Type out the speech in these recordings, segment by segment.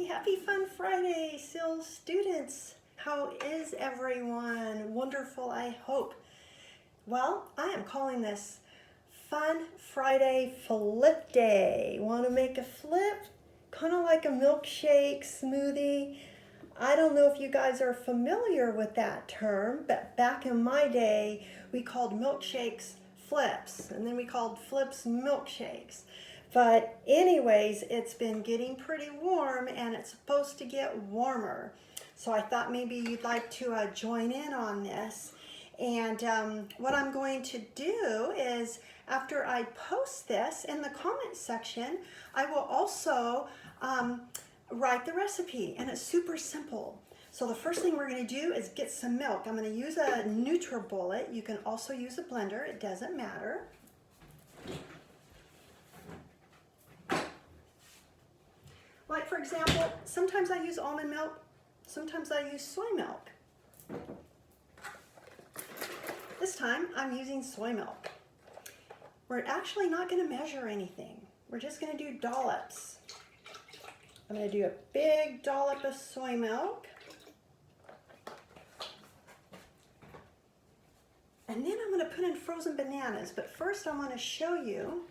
Happy Fun Friday, SIL students. How is everyone? Wonderful, I hope. Well, I am calling this Fun Friday Flip Day. Want to make a flip? Kind of like a milkshake smoothie. I don't know if you guys are familiar with that term, but back in my day, we called milkshakes flips, and then we called flips milkshakes. But anyways, it's been getting pretty warm and it's supposed to get warmer. So I thought maybe you'd like to join in on this. And what I'm going to do is, after I post this in the comment section, I will also write the recipe, and it's super simple. So the first thing we're going to do is get some milk. I'm going to use a NutriBullet. You can also use a blender, it doesn't matter. Like for example, sometimes I use almond milk, sometimes I use soy milk. This time I'm using soy milk. We're actually not going to measure anything. We're just going to do dollops. I'm going to do a big dollop of soy milk. And then I'm going to put in frozen bananas. But first I want to show you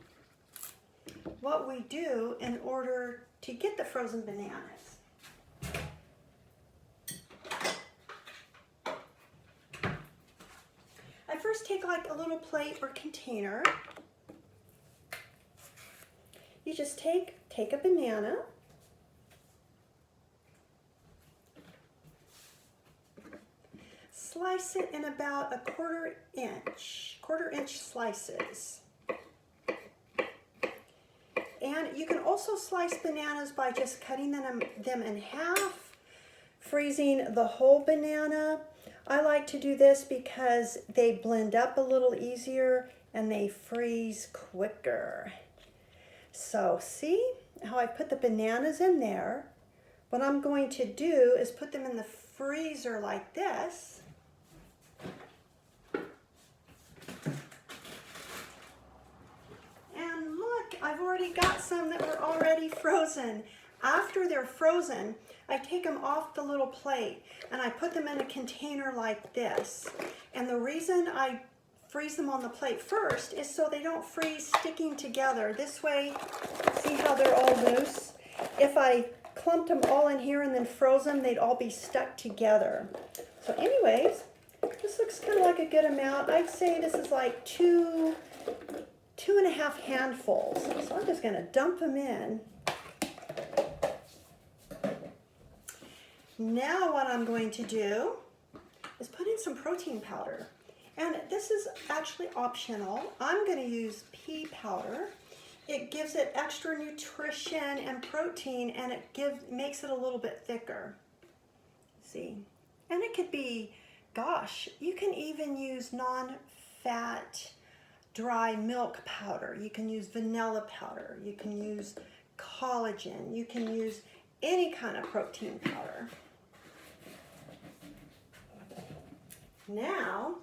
what we do in order to get the frozen bananas. I first take like a little plate or container. You just take a banana, slice it in about a quarter inch slices. And you can also slice bananas by just cutting them in half, freezing the whole banana. I like to do this because they blend up a little easier and they freeze quicker. So see how I put the bananas in there? What I'm going to do is put them in the freezer like this. I've already got some that were already frozen. After they're frozen, I take them off the little plate and I put them in a container like this. And the reason I freeze them on the plate first is so they don't freeze sticking together. This way, see how they're all loose? If I clumped them all in here and then froze them, they'd all be stuck together. So anyways, this looks kind of like a good amount. I'd say this is like two and a half handfuls. So I'm just going to dump them in. Now what I'm going to do is put in some protein powder. And this is actually optional. I'm going to use pea powder. It gives it extra nutrition and protein, and it makes it a little bit thicker. See? And it could be, gosh, you can even use non-fat dry milk powder. You can use vanilla powder. You can use collagen. You can use any kind of protein powder. Now,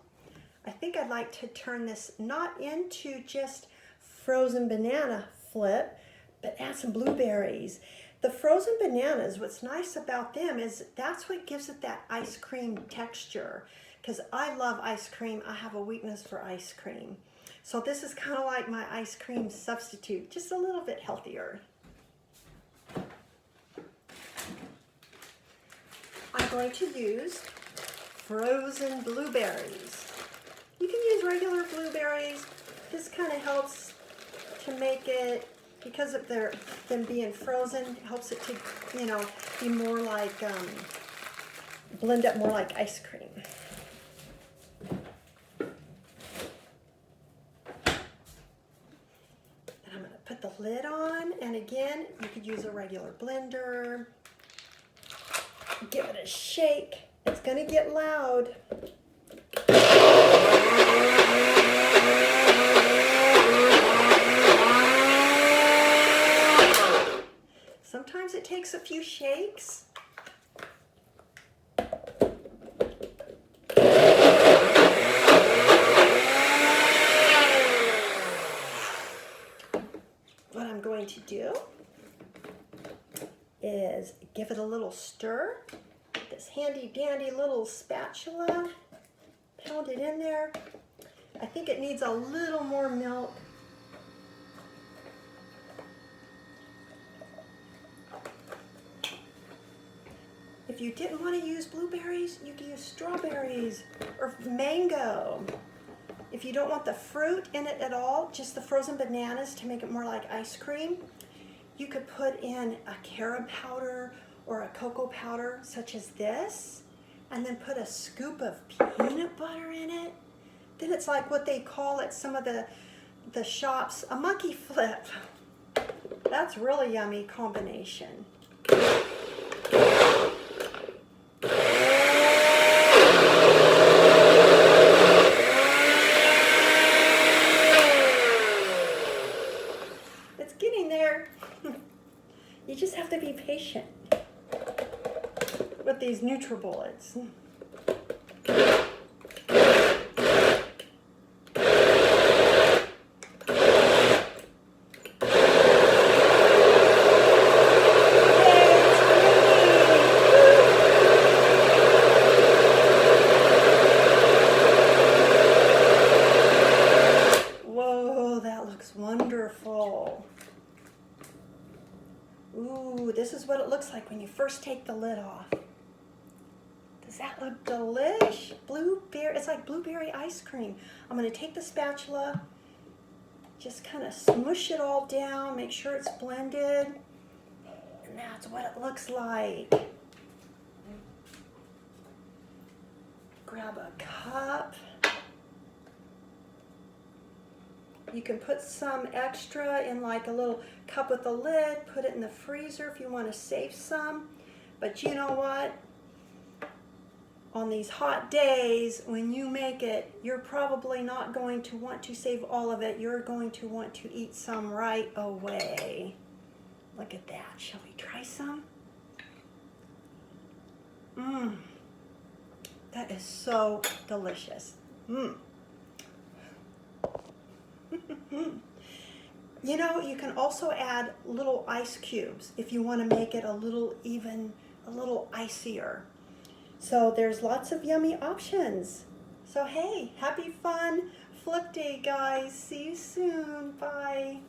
I think I'd like to turn this not into just frozen banana flip, but add some blueberries. The frozen bananas, what's nice about them is that's what gives it that ice cream texture. Because I love ice cream. I have a weakness for ice cream. So this is kind of like my ice cream substitute, just a little bit healthier. I'm going to use frozen blueberries. You can use regular blueberries. This kind of helps to make it, because of them being frozen, helps it to, be more like, blend up more like ice cream. Put the lid on, and again, you could use a regular blender. Give it a shake. It's going to get loud. Sometimes it takes a few shakes. What I'm going to do is give it a little stir. This handy dandy little spatula, pound it in there. I think it needs a little more milk. If you didn't want to use blueberries, you could use strawberries or mango. If you don't want the fruit in it at all, just the frozen bananas to make it more like ice cream, you could put in a carob powder or a cocoa powder such as this, and then put a scoop of peanut butter in it. Then it's like what they call at some of the shops, a monkey flip. That's really yummy combination. It's getting there. You just have to be patient with these NutriBullets. Whoa, that looks wonderful. Ooh, this is what it looks like when you first take the lid off. Does that look delish? Blueberry, it's like blueberry ice cream. I'm going to take the spatula, just kind of smush it all down, make sure it's blended, and that's what it looks like. Grab a cup. You can put some extra in like a little cup with a lid, put it in the freezer if you want to save some. But you know what? On these hot days, when you make it, you're probably not going to want to save all of it. You're going to want to eat some right away. Look at that. Shall we try some? Mmm. That is so delicious. Mmm. You know, you can also add little ice cubes if you want to make it a little icier. So there's lots of yummy options. So hey, happy fun flip day, guys. See you soon. Bye.